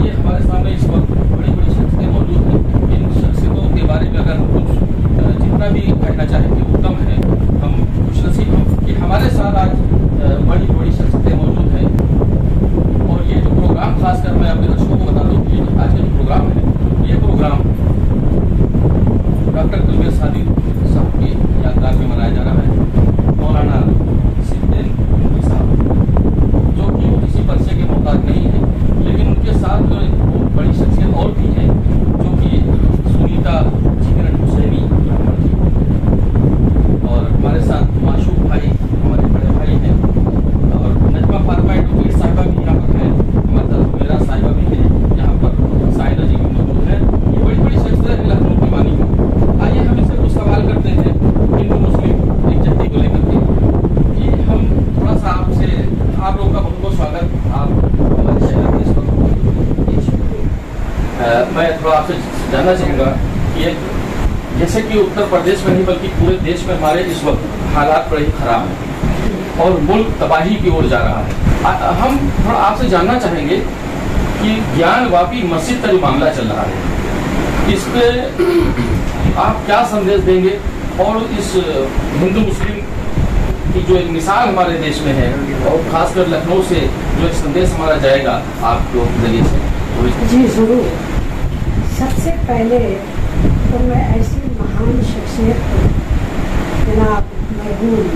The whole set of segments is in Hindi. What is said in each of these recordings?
आइए, हमारे सामने इस वक्त बड़ी बड़ी शख्सियतें मौजूद हैं। इन शख्सियतों के बारे में अगर हम कुछ जितना भी कहना चाहें कि वो कम है। हम खुशनसीब हम कि हमारे साथ आज बड़ी बड़ी शख्सियतें मौजूद हैं। और ये जो प्रोग्राम, खासकर मैं अपने दर्शकों को बता दूँ कि आज का जो प्रोग्राम है, ये प्रोग्राम डॉक्टर कलबे सादिक साहब की यादगार में मनाया जा रहा है। मौलाना सिद्दीन साहब, जो कि वो किसी परिचय के मोहताज नहीं है, लेकिन उनके साथ वो बड़ी शख्सियत और भी है, जो कि सुनीता जिगरन हुसैनी और हमारे साथ माशूक भाई, हमारे बड़े भाई हैं, और नजमा फातिमा एडवोकेट साहिबा भी यहाँ पर है, हमारे साथ मेरा साहिबा भी है यहाँ पर, साहिदा जी भी मौजूद है। ये बड़ी बड़ी शख्सियत है लखनऊ की मानी में। आइए हम इससे कुछ सवाल करते हैं हिंदू मुस्लिम एकजहती को लेकर के कि हम थोड़ा सा आपसे, आप लोगों का बहुत बहुत स्वागत। आप हमारे शहर में इस वक्त मैं थोड़ा आपसे जानना चाहूँगा कि एक, जैसे कि उत्तर प्रदेश में नहीं बल्कि पूरे देश में हमारे इस वक्त हालात बड़े ही खराब हैं और मुल्क तबाही की ओर जा रहा है। हम थोड़ा आपसे जानना चाहेंगे कि ज्ञानवापी मस्जिद का जो मामला चल रहा है, इस पे आप क्या संदेश देंगे, और इस हिंदू मुस्लिम की जो एक मिसाल हमारे देश में है, और खासकर लखनऊ से जो एक संदेश हमारा जाएगा आपको जरिए से। जी ज़रूर। सबसे पहले तो मैं ऐसी महान शख्सियत को जनाब मरहूम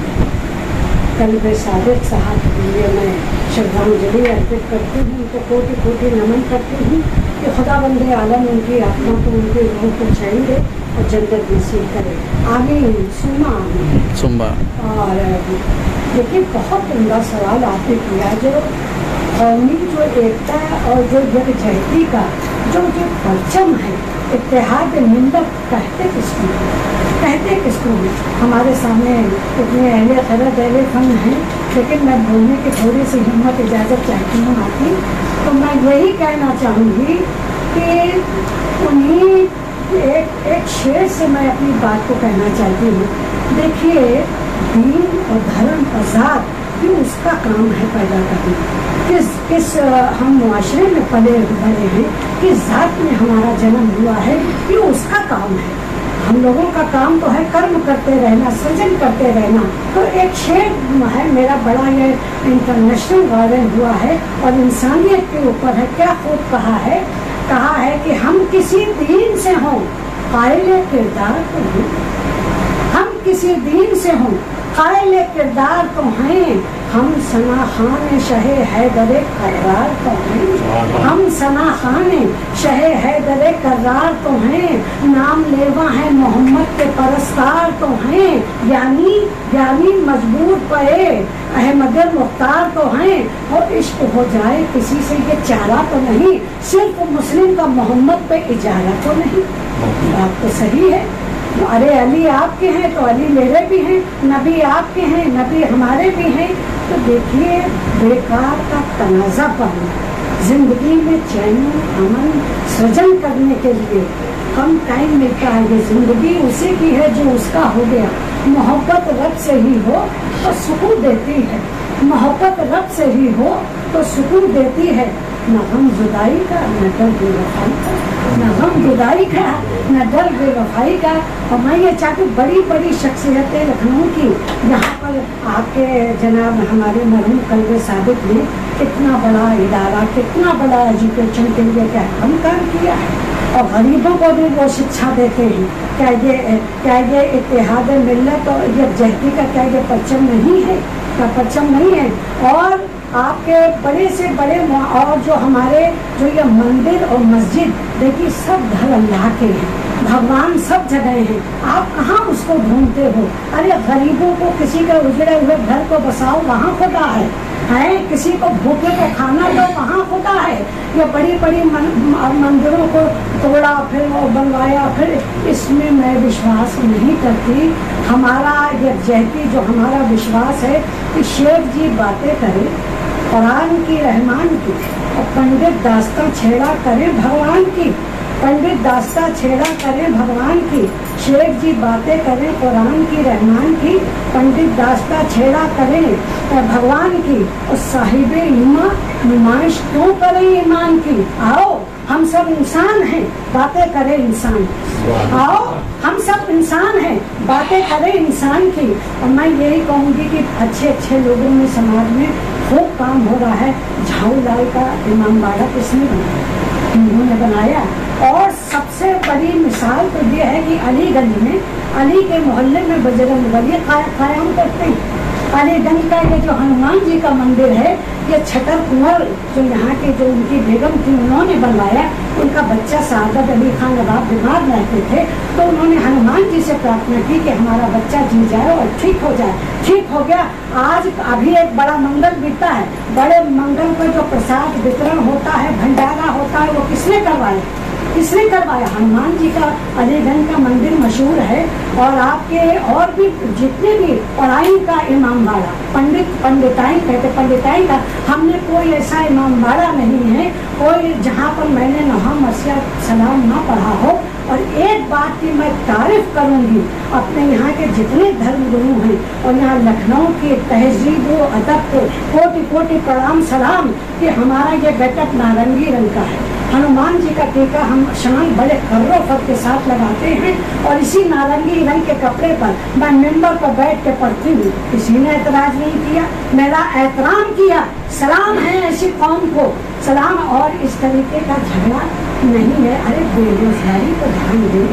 कलबे सादिक साहब के लिए मैं श्रद्धांजलि अर्पित करती हूँ, उनको कोटि कोटि नमन करती हूँ कि खुदा बंदे आलम उनकी आत्मा को, उनकी रूह को चैन दे और जन्नत नसीब करे। आमीन सुम्मा आमीन। और लेकिन बहुत उम्दा सवाल आपने किया, जो कौमी जो एकता और जो यकजहती का जो परचम है, इत्तेहाद मिल्लत कहते किसको, कहते किसको है। हमारे सामने इतने अहले खैरत अहले फन हैं, लेकिन मैं बोलने की थोड़ी सी हिम्मत इजाज़त चाहती हूँ आपकी। तो मैं यही कहना चाहूँगी कि उन्हीं एक शेर से मैं अपनी बात को कहना चाहती हूँ। देखिए, दीन और धर्म और ज़ात भी उसका काम है पैदा करना। किस हम मुआशरे में पले बड़े हैं, किस ज़ात में हमारा जन्म हुआ है, ये उसका काम है। हम लोगों का काम तो है कर्म करते रहना, सृजन करते रहना। तो एक शेर है मेरा, बड़ा ये इंटरनेशनल वायरल हुआ है और इंसानियत के ऊपर है। क्या खूब कहा है कि हम किसी दीन से हों कायले किरदार तो हैं, हम किसी दीन से हों कायले किरदार तो हैं, हम सना खान शहे हैदरे कर्रार तो हैं, हम सना खान शहे हैदरे कर्रार तो हैं, नाम लेवा है मोहम्मद के परस्तार तो हैं, यानी मजबूर पे अहमद मुख्तार तो हैं। और इश्क हो जाए किसी से ये चारा तो नहीं, सिर्फ मुस्लिम का मोहम्मद पे इजारा तो नहीं। बात तो सही है। अरे अली आपके हैं तो अली मेरे भी हैं, नबी आपके हैं नबी हमारे भी हैं। तो देखिए, बेकार का तनाज़ा पड़ना, जिंदगी में चैन अमन सृजन करने के लिए कम टाइम मिलता है। ये जिंदगी उसी की है जो उसका हो गया। मोहब्बत रब से ही हो तो सुकून देती है, मोहब्बत रब से ही हो तो सुकून देती है। न गम जुदाई का न डर बेवफाई का, न गम जुदाई का न डर बेवफाई का। और मैं ये चाहती, बड़ी बड़ी शख्सियतें लखनऊ की, यहाँ पर आपके जनाब हमारे मरहूम कलबे सादिक ने कितना बड़ा इदारा, कितना बड़ा एजुकेशन के लिए क्या हम काम किया है, और गरीबों को भी वो शिक्षा देते हैं। क्या ये इत्तेहाद मिल्लत और यकजहती का क्या ये परचम नहीं है, क्या परचम नहीं है। और आपके बड़े से बड़े और जो हमारे जो ये मंदिर और मस्जिद, देखिए सब घर अल्लाह के हैं, भगवान सब जगह हैं। आप कहाँ उसको ढूंढते हो? अरे गरीबों को, किसी के उजड़े हुए घर को बसाओ, वहाँ खुदा है। किसी को भूखे को खाना दो, वहाँ खुदा है। ये बड़ी बड़ी मंदिरों को तोड़ा फिर वो बनवाया, फिर इसमें मैं विश्वास नहीं करती। हमारा यकजहती जो हमारा विश्वास है कि शेख जी बातें करें कुरान की रहमान की, और पंडित दास्तां छेड़ा करें भगवान की, पंडित दास्तां छेड़ा करें भगवान की। शेख जी बातें करें कुरान की रहमान की, पंडित दास्तां छेड़ा करें भगवान की। और साहिबे ईमान नुमाइश क्यों करें ईमान की? आओ हम सब इंसान हैं, बातें करें इंसान। आओ हम सब इंसान हैं, बातें करें इंसान की। और मैं यही कहूँगी कि अच्छे अच्छे लोगों में समाज में खूब काम हो रहा है। झाऊ लाल का इमामबाड़ा किसने बनाया? हिंदू ने बनाया। और सबसे बड़ी मिसाल तो ये है कि अलीगंज में, अली के मोहल्ले में बजरंग बली कायम करते हैं। अलीगंज का ये जो हनुमान जी का मंदिर है, ये छतर कुंवर जो यहाँ के जो उनकी बेगम थी उन्होंने बनवाया। उनका बच्चा सादत अली खान नवाब बीमार रहते थे, तो उन्होंने हनुमान जी से प्रार्थना की कि हमारा बच्चा जी जाए और ठीक हो जाए। ठीक हो गया। आज अभी एक बड़ा मंगल बीता है। बड़े मंगल पर जो प्रसाद वितरण होता है, भंडारा होता है, वो किसने करवाया? किसने करवाया? हनुमान जी का अलीगंज का मंदिर मशहूर है। और आपके और भी जितने भी पढ़ाई का इमामबाड़ा, पंडिताई कहते, पंडिताई का हमने कोई ऐसा इमामबाड़ा नहीं है कोई जहाँ पर मैंने नहा मसिया सलाम ना पढ़ा हो। और एक बात की मैं तारीफ करूंगी अपने यहाँ के जितने धर्मगुरु हैं, और यहाँ लखनऊ की तहजीब व अदब को कोटि कोटि प्रणाम सलाम कि हमारा ये बैठक नारंगी रंग का है। हनुमान जी का टीका हम शान बड़े कर्रों के साथ लगाते हैं, और इसी नारंगी रंग के कपड़े पर मैं मेंबर पर बैठ के पढ़ती हूँ। किसी ने एतराज नहीं किया, मेरा एहतराम किया। सलाम है ऐसी कौम को, सलाम। और इस तरीके का झगड़ा नहीं है। अरे बेरोजगारी पर ध्यान दें,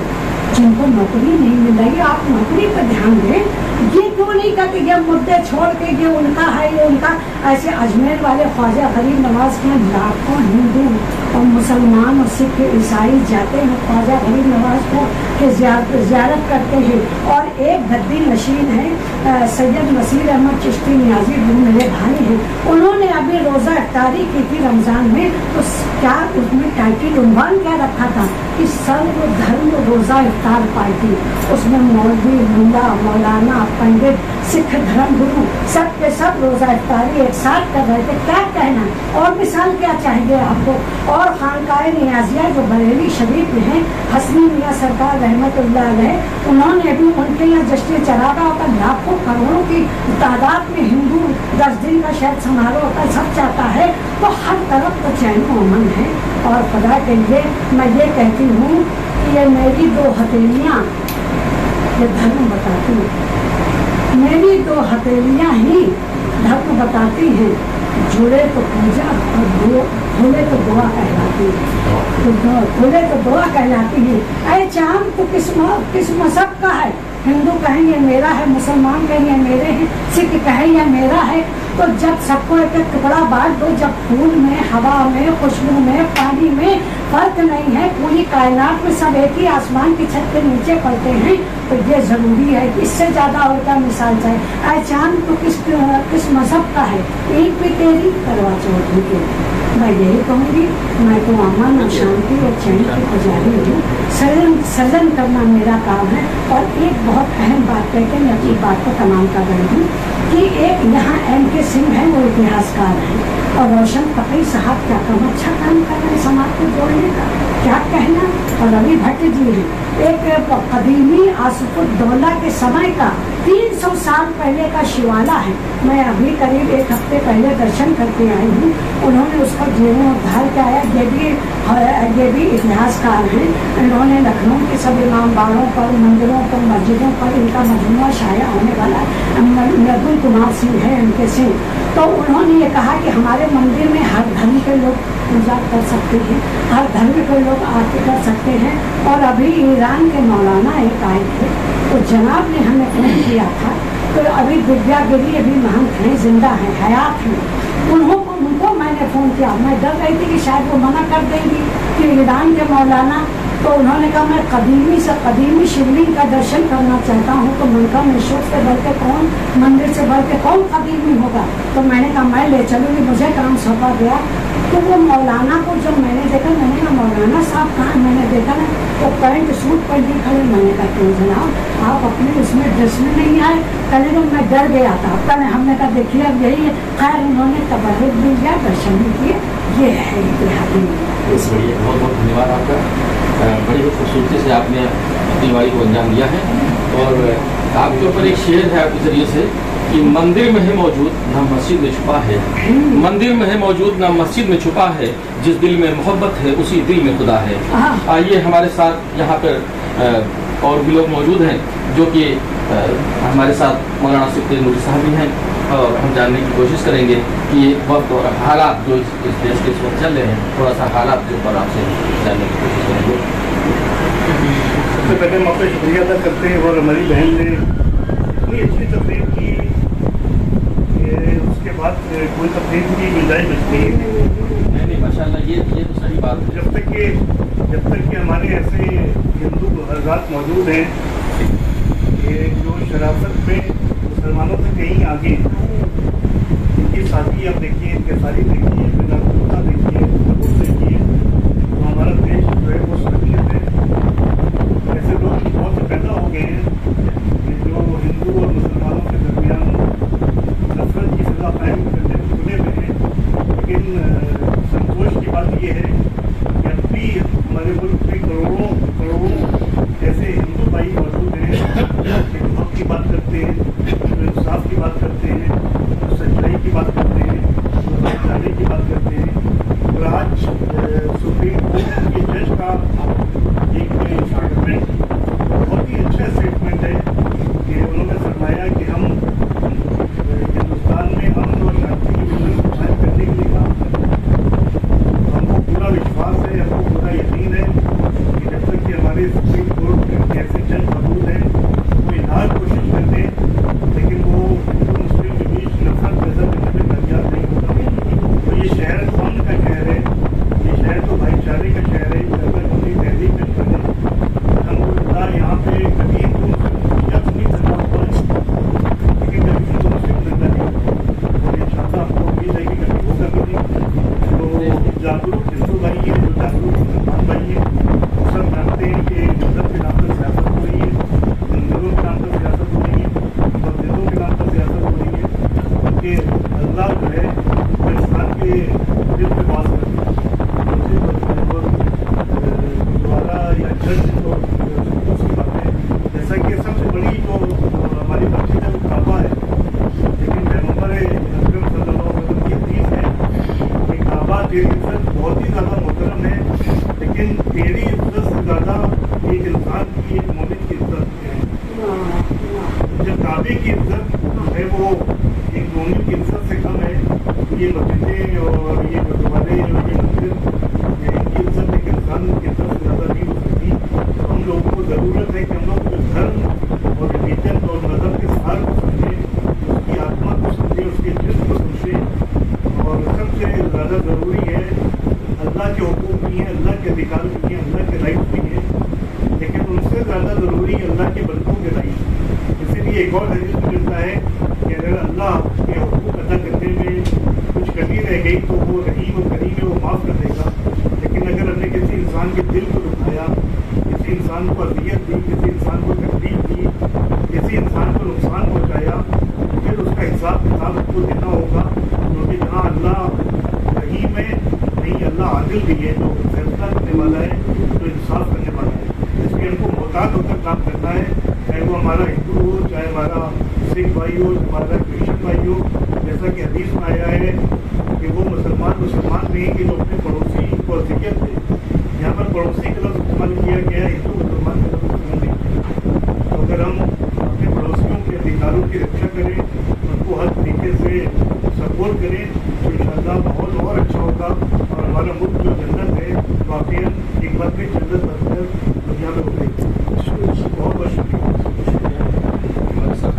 जिनको नौकरी नहीं मिल रही आप नौकरी पर ध्यान दें। ये क्यों नहीं कहते ये मुद्दे छोड़ के ये उनका है ये उनका? ऐसे अजमेर वाले ख्वाजा गरीब नवाज के लाखों हिंदू और मुसलमान और सिख ईसाई जाते हैं ख्वाजा गरीब नवाज को के ज़ियारत करते हैं। और एक गद्दी नशीन है सैयद नसीर अहमद चिश्ती नियाजी, वो मेरे भाई हैं, उन्होंने अभी रोज़ा इफ्तारी की थी रमज़ान में। तो क्या उसमें टाइटल उन्वान क्या रखा था कि सर्व धर्म रोज़ा इफ्तार पार्टी। उसमें मौलवी, मुल्ला, मौलाना, पंडित, सिख धर्म गुरु सब के सब रोज़ा इफ्तारी एक साथ कर रहे थे। क्या कहना और मिसाल क्या चाहिए आपको? और खानकाए नियाजिया जो बरेली शरीफ में है, हसनी मियाँ सरकार रहमतुल्लाह अलैह, उन्होंने भी उनके यहाँ जश्न चरागा होता, लाखों करोड़ों की तादाद में हिंदू 10 दिन का शायद समारोह होता, सब चाहता है। तो हर तरफ तो चैन अमन है। और खुदा के लिए मैं ये कहती हूँ कि ये मेरी 2 हथेलियाँ ये धर्म बताती हैं, मेरी 2 हथेलियाँ ही धर्म बताती हैं। जुड़े तो पूजा और खुले तो दुआ कहलाती है। तो खुले तो दुआ कहलाती है। अरे चांद तो किस मजहब का है? हिंदू कहें ये मेरा है, मुसलमान कहें ये मेरे हैं, सिख कहें ये मेरा है। तो जब सबको एक एक टुकड़ा बांट दो, जब फूल में, हवा में, खुशबू में, पानी में फर्क नहीं है, पूरी कायनात में सब एक ही आसमान की छत के नीचे पड़ते हैं, तो ये जरूरी है। इससे ज्यादा और क्या मिसाल चाहिए? अरे चांद तो किस मजहब का है? ईद भी तेरी, करवा चौथ भी तेरी। मैं यही कहूँगी, मैं तो अमन और शांति और चैन की पुजारी हूँ। सजन करना मेरा काम है। और एक बहुत अहम बात कहते हैं, मैं अपनी बात को तमाम कर रही हूँ कि एक यहाँ M.K. सिंह है, वो इतिहासकार हैं, और रोशन फकीर साहब क्या काम अच्छा काम कर रहे हैं समाज को जोड़ने का, क्या कहना। और रवि भट्ट जी हैं, एक कदीमी आसफुद्दौला के समय का 300 साल पहले का शिवाला है। मैं अभी करीब 1 हफ्ते पहले दर्शन करके आई हूँ। उन्होंने उसका जीर्णोद्धार किया है। ये भी इतिहासकार हैं। इन्होंने लखनऊ के सब इमामबाड़ों पर, मंदिरों पर, मस्जिदों पर इनका मजमूआ शाया होने वाला नकुल कुमार सिंह है, M.K. सिंह। तो उन्होंने ये कहा कि हमारे मंदिर में हर धर्म के लोग पूजा कर सकते हैं, हर धर्म के लोग आरती कर सकते हैं। और अभी ईरान के मौलाना एक आए थे, तो जनाब ने हमें फोन किया था। तो अभी दिव्यागिरी अभी महंत हैं, जिंदा हैं, हयात हैं। उनको मैंने फ़ोन किया। मैं डर रही थी कि शायद वो मना कर देंगी कि ईरान के मौलाना। तो उन्होंने कहा मैं कदीमी से कदीमी शिवलिंग का दर्शन करना चाहता हूँ। तो मनका निशोक से बढ़ के कौन, मंदिर से बढ़ के कौन कदीमी होगा? तो मैंने कहा मैं ले चलूँगी, मुझे काम सौंपा गया। तो वो मौलाना को जब मैंने देखा, मैंने कहा मौलाना साहब कहाँ? मैंने देखा ना तो पैंट सूट पर ही खड़े। मैंने कहा क्यों जनाब आप अपने उसमें ड्रेस में नहीं आए? कहने तो मैं डर गया था। कहने हमने कहा देखिए अब यही है। खैर उन्होंने तबर्रुक भी किया, दर्शन भी किए। ये है इतिहास। बहुत बहुत धन्यवाद आपका। बड़ी खूबसूरती से आपने अपनी वारी को अंजाम दिया है। और आपके ऊपर एक शेर है आपके जरिए से कि मंदिर में है मौजूद ना मस्जिद में छुपा है, मंदिर में है मौजूद ना मस्जिद में छुपा है, जिस दिल में मोहब्बत है उसी दिल में खुदा है। आइए हमारे साथ यहाँ पर और भी लोग मौजूद हैं जो कि हमारे साथ मौलाना सिद्दीक नूरी साहब भी हैं, और हम जानने की कोशिश करेंगे कि ये वक्त और हालात जो इस देश के इस वक्त चल रहे हैं, थोड़ा सा हालात के ऊपर आपसे जानने की कोशिश करेंगे। सबसे पहले हम आपका शुक्रिया अदा करते हैं, और हमारी बहन ने इतनी अच्छी तकरीर की कि उसके बाद कोई तकरीर की गुंजाइश बचती है। नहीं माशाल्लाह, ये तो सही बात है। जब तक कि हमारे ऐसे हिंदू हज़रात मौजूद हैं कि जो शराफत में मुसलमानों से कहीं आगे हैं, इनकी शादी आप देखिए, इनके सारी देखिए, बेदारूता देखिए, सबूत देखिए, तो हमारा देश जो है वो सुरक्षित है। ऐसे लोग बहुत से पैदा हो गए हैं कि जो हिंदू और मुसलमानों के दरमियान नफरत की सजा कायम करने में खुले हुए हैं। लेकिन संतोष की बात यह है कि अब भी हमारे मुल्क में करोड़ों ऐसे हिंदू भाई मौजूद हैं जो हक की बात करते हैं, जो इंसाफ की बात करते हैं, जो सच्चाई की बात करते हैं, जो भाईचारे की बात करते हैं। और आज सुप्रीम कोर्ट के जज का एक स्टेटमेंट बहुत ही अच्छा स्टेटमेंट है कि उन्होंने फरमाया कि हम हिंदुस्तान में अमन और शांति की बिल्कुल कायम करने के लिए काम कर रहे हैं। हमको पूरा विश्वास है, हमको पूरा यकीन है कि जब तक कि हमारे सुप्रीम कोर्ट के ऐसे जज मौजूद हैं, वो इजहार कोशिश करते हैं, लेकिन वो हिंदू मुस्लिम के बीच नफरत पैदा करने में कामयाब नहीं होता। तो ये शहर अमन का शहर है, ये शहर तो भाईचारे का शहर है। अगर अपनी तहरीक में बने अलहमदुलिल्लाह, यहाँ पे कभी हिंदू मुस्लिम या सुनी दंगा हुआ है, लेकिन कभी हिंदू मुस्लिम दंगा नहीं हुआ, और ये छाता आपको उम्मीद है कि कभी होगा भी नहीं। तो जागरूक हिंदू भाई है, जो जागरूक मुसलमान भाई है, वो सब जानते हैं कि मजहब के नाम पर सियासत हो रही है, मंदिरों के नाम पर सियासत हो रही है, मस्जिदों के नाम पर सियासत हो रही है, क्योंकि अल्लाह जो है वो इंसान के दिल में वास करता है। द्वारा या जज तो उसकी बात है। जैसा कि सबसे बड़ी जो हमारी मस्जिद है वो काबा है, लेकिन पैगंबर अकरम सल्लल्लाहु अलैहि वसल्लम की हदीस है कि काबा तेरी इज्जत बहुत ही ज़्यादा मुहतरम है, लेकिन तेरी इज्जत से ज़्यादा एक इंसान की, एक मोमिन की इज्जत है। जब काबे की इज्जत है वो एक मोमिन की इज्जत से कम है, ये मस्जिदें और ये गुरुद्वारे और ये मंदिर, इनकी इज्जत एक इंसान की इज्जत से ज़्यादा नहीं हो सकती। तो हम लोगों को ज़रूरत है कि हम लोग धर्म और रिलीजन और मज़हब के सार को समझें, उसकी आत्मा को समझें, उसके जिस्म को समझें। और सबसे ज़्यादा ज़रूरी है अल्लाह के हुकूक भी हैं, अल्लाह के अधिकार भी हैं, अल्लाह के राइट भी हैं, लेकिन उनसे ज़्यादा ज़रूरी है अल्लाह के बंदों के राइट। इसीलिए एक और हदीस में मिलता है कि अगर अल्लाह के हुकूक अदा करने में कुछ कमी रह गई तो वो रहीम और करीम है, वो माफ़ कर देगा। लेकिन अगर हमने किसी इंसान के दिल को दुखाया, किसी इंसान को अजियत दी, किसी इंसान को तकलीफ दी, किसी इंसान को नुकसान पहुँचाया, तो फिर उसका हिसाब किताब उसको देना होगा। क्योंकि जहाँ अल्लाह रहीम है, नहीं अल्लाह आदिल भी है, जो फैसला करने वाला है, जो इंसाफ करने वाला है। इसलिए हमको मोहतात होकर काम करना है, चाहे वो हमारा हिंदू हो, चाहे हमारा सिख भाई हो, हमारा क्रिश्चियन भाई हो। जैसा कि हदीस में आया है कि वो मुसलमान नहीं कि जो अपने पड़ोसी को अजियत दे। यहाँ पर पड़ोसी का लफ्ज़ इस्तेमाल किया गया है, हिंदू मुसलमान का लफ्ज़ इस्तेमाल नहीं किया। तो अगर हम अपने पड़ोसियों के अधिकारों की रक्षा करें, उनको हर तरीके से सपोर्ट करें, तो इंशाअल्लाह माहौल और अच्छा होगा और हमारा मुल्क जो जन्नत है वाकई एक बार फिर जन्नत बनकर दुनिया में उतरेगी। बहुत बहुत शुक्रिया। हमारे साथ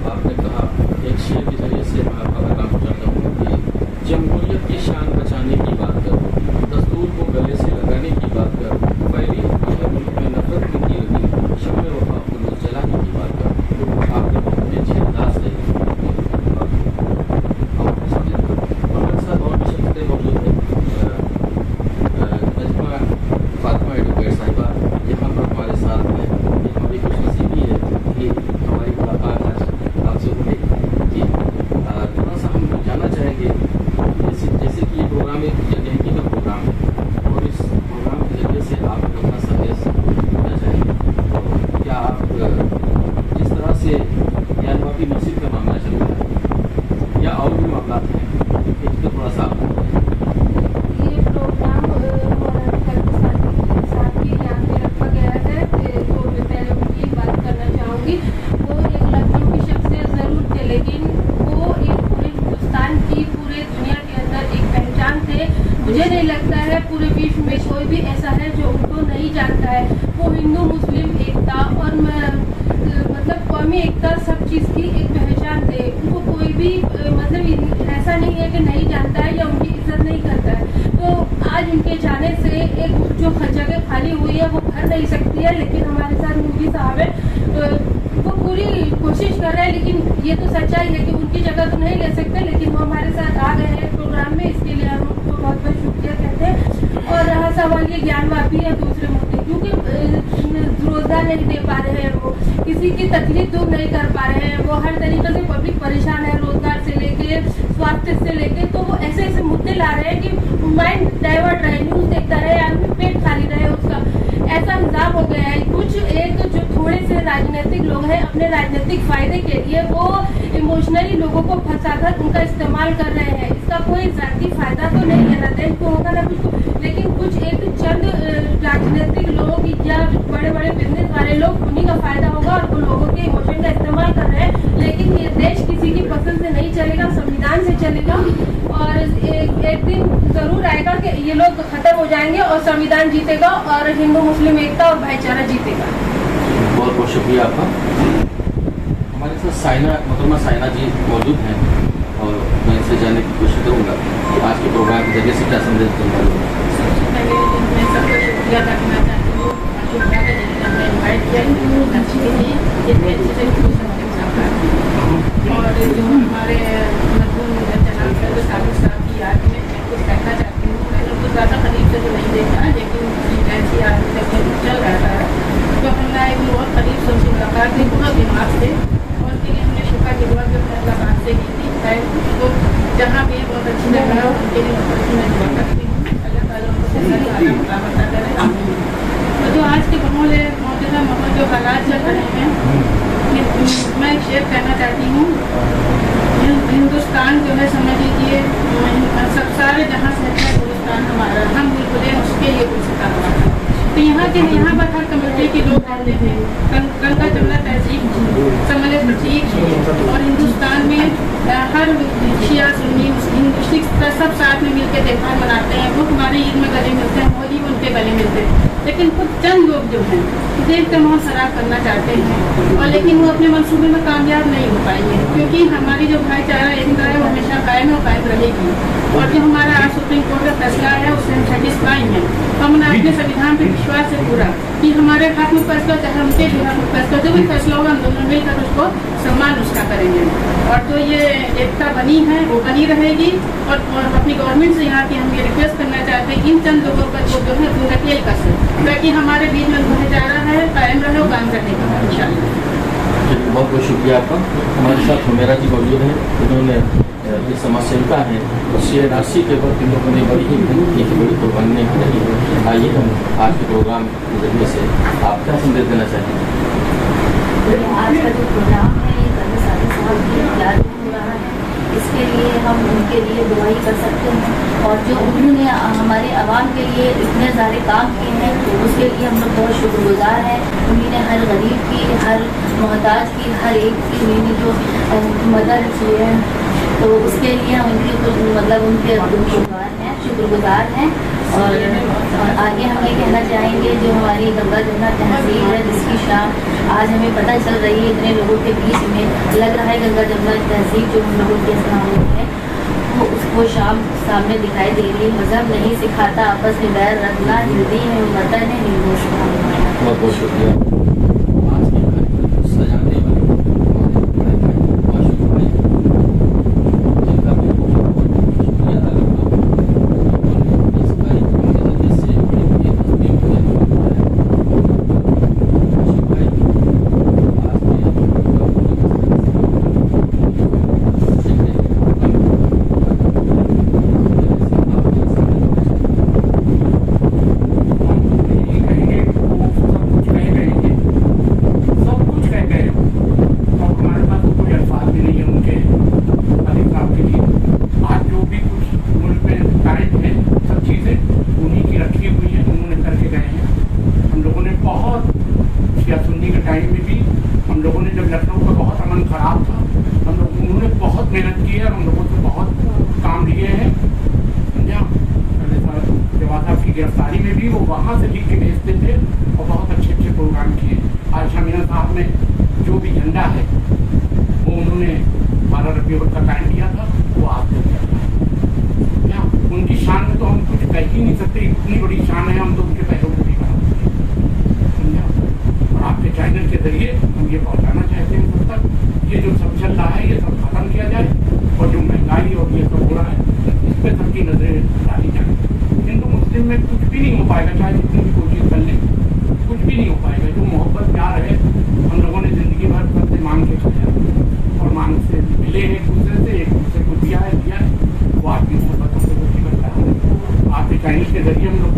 आपने कहा एक शेर के जरिए से मैं आपका पैगाम पहुँचाता हूँ कि जमहूरियत की शान बचाने की बात कर, दस्तूर को गले से लगाने की बात कर, फैली है मुल्क में नफरत की लगी शम्मे वफा जुलूस जलाने की बात कर। आपने बहुत ही अच्छे अंदाज से हमारे साथ और भी शख्सियतें मौजूद हैं। नजमा फातिमा एडवोकेट लगता है पूरे विश्व में कोई भी ऐसा है जो उनको नहीं जानता है। वो हिंदू मुस्लिम एकता और मतलब कौमी एकता सब चीज़ की एक पहचान थे। उनको कोई भी मतलब ऐसा नहीं है कि नहीं जानता है या उनकी इज्जत नहीं करता है। तो आज उनके जाने से एक जो जगह खाली हुई है वो भर नहीं सकती है, लेकिन हमारे साथ मोदी साहब है, वो पूरी कोशिश कर रहे हैं। लेकिन ये तो सच्चाई है कि उनकी जगह तो नहीं ले सकते, लेकिन वो हमारे साथ आ गए हैं प्रोग्राम में, इसके लिए हम उनको बहुत बहुत शुक्रिया कहते हैं। और रहा सवाल ये ज्ञानवापी या दूसरे मुद्दे, क्योंकि रोजगार नहीं दे पा रहे हैं, वो किसी की तकलीफ दूर नहीं कर पा रहे हैं, वो हर तरीके से पब्लिक परेशान है, रोजगार से लेके स्वास्थ्य से लेके। तो वो ऐसे ऐसे मुद्दे ला रहे हैं कि माइंड डाइवर्ट रहे, न्यूज देखता रहे, आदमी पेट खाली रहे, उसका ऐसा हिसाब हो गया है। कुछ एक जो थोड़े से राजनीतिक लोग हैं, अपने राजनीतिक फायदे के लिए वो इमोशनली लोगों को फंसाकर उनका इस्तेमाल कर रहे हैं। इसका कोई जाती फायदा तो नहीं है, ना देश को होगा ना कुछ को, लेकिन कुछ एक चंद राजनीतिक लोग या बड़े बड़े बिजनेस वाले लोग, उन्हीं का फायदा होगा और वो लोगों के इमोशन का इस्तेमाल कर रहे हैं। लेकिन ये देश किसी की पसंद से नहीं चलेगा, संविधान से चलेगा और एक दिन जरूर आएगा कि ये लोग खत्म हो जाएंगे और संविधान जीतेगा और हिंदू मुस्लिम एकता और भाईचारा जीतेगा। बहुत बहुत शुक्रिया आपका। हमारे साथ मोहतरमा साइना जी मौजूद हैं और मैं इनसे जानने की कोशिश करूँगा कि आज के प्रोग्राम के जरिए से क्या संदेश दूंगा। सबसे पहले मैं सबका शुक्रिया करना चाहती हूँ, शुक्रिया का जरिए हमें इन्वाइट किया अच्छे के लिए इतने अच्छे से और जो हमारे मरहूम जनाब साबिक साहब की याद में मैं कुछ कहना चाहती हूँ। मैंने उनको ज़्यादा करीब से तो नहीं देखा, लेकिन ऐसी आदमी जब चल रहा था तो हमने एक बहुत करीब से उनसे मुलाकात की, बहुत दिमाग से, और उसके लिए हमने शुक्र की दुआ जो मुलाकात से की थी। तो जहाँ भी बहुत अच्छी जगह है उनके लिए बहुत अच्छी मैं दुआ करती हूँ, अल्लाह ताला उनको मुकाबला करें। तो जो आज के मौजूदा माहौल जो हालात चल रहे हैं, मैं शेयर करना चाहती हूँ। हिंदुस्तान जो है समझ लीजिए सब सारे जहाँ से अच्छा हिंदुस्तान हमारा, हम बिल्कुल उसके लिए कुछ सिखा हुआ है। तो यहाँ पर हर कम्युनिटी के लोग रहते हैं, गंगा जमुना तहजीब समझ प्रतीक है। और हिंदुस्तान में हर शिया सुन्नी हिंदू सिख सब साथ में मिलकर त्यौहार मनाते हैं। वो हमारे ईद में गले मिलते हैं, होली में उनके गले मिलते हैं। लेकिन कुछ चंद लोग जो हैं देश का मोह शराब करना चाहते हैं, और लेकिन वो अपने मंसूबे में कामयाब नहीं हो पाएंगे, क्योंकि हमारी जो भाईचारा एकता है वो हमेशा कायम और कायम रहेगी। और जो हमारा आज सुप्रीम कोर्ट का फैसला है उससे हम सेटिस्फाई हैं। हमने अपने संविधान पर विश्वास है पूरा कि हमारे हक में फैसला चाहे उनके भी हक में फैसला, जो भी फैसला होगा हम दोनों मिलकर उसको सम्मान उसका करेंगे। और जो ये एकता बनी है वो बनी रहेगी। और अपनी गवर्नमेंट से यहाँ की हम ये रिक्वेस्ट करना चाहते हैं कि इन चंद लोगों पर वो जो है पूरा खेल कर सके, ताकि हमारे बीच में भाईचारा है, कायम रहे और काम रहेगा इंशाल्लाह। बहुत बहुत शुक्रिया आपका। हमारे साथ हुमेरा जी मौजूद हैं, उन्होंने ये समाज सेविका है और CNRC के वक्त इन लोगों ने बड़ी ही एक बड़ी कुर्बानी की रही है। आइए हम आज के प्रोग्राम के जरिए से आप क्या संदेश देना चाहेंगे? आज का जो प्रोग्राम है ये गंगा साबिक साहब की याद में हो रहा है, इसके लिए हम उनके लिए दुआई कर सकते हैं। और जो उन्होंने हमारे आवाम के लिए इतने सारे काम किए हैं तो उसके लिए हम लोग बहुत शुक्रगुजार हैं। उन्होंने हर गरीब की, हर मोहताज की, हर एक की उन्होंने जो मदद की है, तो उसके लिए हम उनकी कुछ मतलब उनके शुक्रगुजार हैं। और आगे हम ये कहना चाहेंगे, जो हमारी गंगा जमुना तहसील है जिसकी शान आज हमें पता चल रही है, इतने लोगों के बीच में लग रहा है गंगा जमुना तहसील जो हम लोगों के सामने है वो उसको शाम सामने दिखाई दे रही है। मजहब नहीं सिखाता आपस में बैर रखना, हिंदी में वतन है निर्दोष। बहुत बहुत शुक्रिया। गिरफ्तारी में भी वो वहाँ से लिख के भेजते थे और बहुत अच्छे अच्छे प्रोग्राम किए। आज शामिना साहब ने जो भी झंडा है वो उन्होंने 12 रबी अव्वल का कायम किया था, वो आपको क्या उनकी शान में तो हम कुछ कह ही नहीं सकते, इतनी बड़ी शान है, हम तो उनके पैरों में भी समझा। और आपके चैनल के जरिए हम ये पहुँचाना चाहते हैं सब तक ये जो सब चल रहा है ये सब खत्म किया जाए, और जो महंगाई और ये सब हो रहा है इस पर सबकी नजरें डाली जाए। हिंदू मुस्लिम में कुछ भी नहीं हो पाएगा, चाहे जितनी भी कोशिश कर लें, कुछ भी नहीं हो पाएगा। जो मोहब्बत प्यार है हम लोगों ने जिंदगी भर सबसे मांग के खाया और मांग से मिले हैं, एक दूसरे से, एक दूसरे को दिया है, वो आदमी मोहब्बत हमसे करता है। आपके चैनल के जरिए हम लोग